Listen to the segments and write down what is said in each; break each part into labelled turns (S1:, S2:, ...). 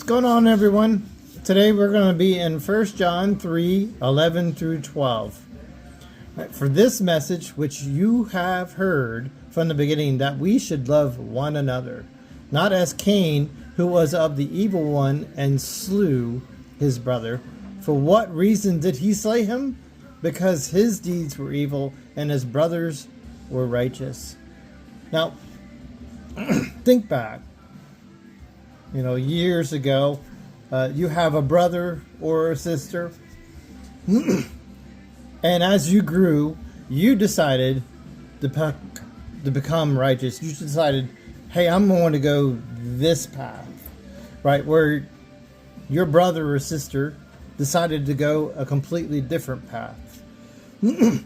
S1: What's going on, everyone? Today we're going to be in 1 John 3:11 through 12. For this message, which you have heard from the beginning, that we should love one another, not as Cain, who was of the evil one and slew his brother. For what reason did he slay him? Because his deeds were evil and his brothers were righteous. Now, think back. Years ago, you have a brother or a sister, and as you grew, you decided to become righteous. You decided, hey, I'm going to go this path, right? Where your brother or sister decided to go a completely different path. You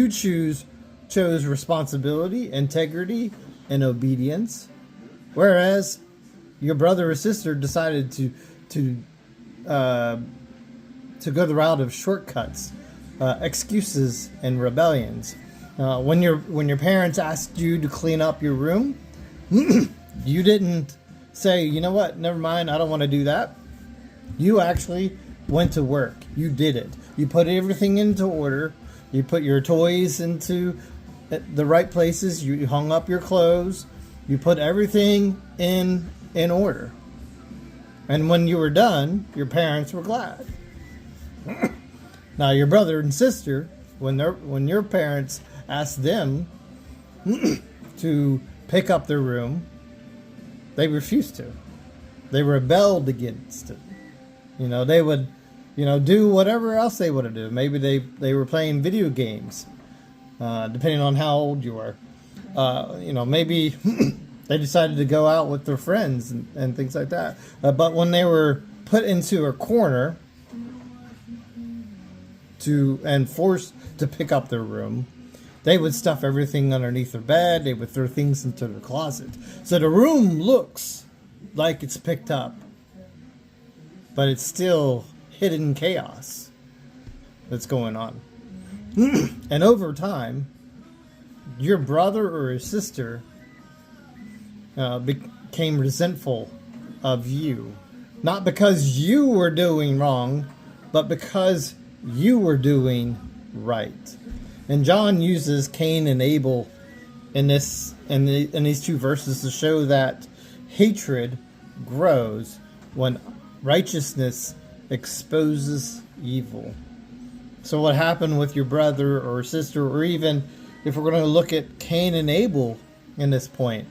S1: chose responsibility, integrity, and obedience, whereas your brother or sister decided to go the route of shortcuts, excuses, and rebellions. When your parents asked you to clean up your room, you didn't say, you know what, never mind, I don't want to do that. You actually went to work. You did it. You put everything into order. You put your toys into the right places. You hung up your clothes. You put everything in order. And when you were done, your parents were glad. Now, your brother and sister, when your parents asked them to pick up their room, they refused to. They rebelled against it. They would, do whatever else they would do. Maybe they were playing video games, depending on how old you were. Maybe they decided to go out with their friends and things like that. But when they were put into a corner and forced to pick up their room, they would stuff everything underneath their bed. They would throw things into their closet. So the room looks like it's picked up, but it's still hidden chaos that's going on. And over time, your brother or your sister became resentful of you. Not because you were doing wrong, but because you were doing right. And John uses Cain and Abel in these two verses to show that hatred grows when righteousness exposes evil. So what happened with your brother or sister, or even if we're going to look at Cain and Abel in this point,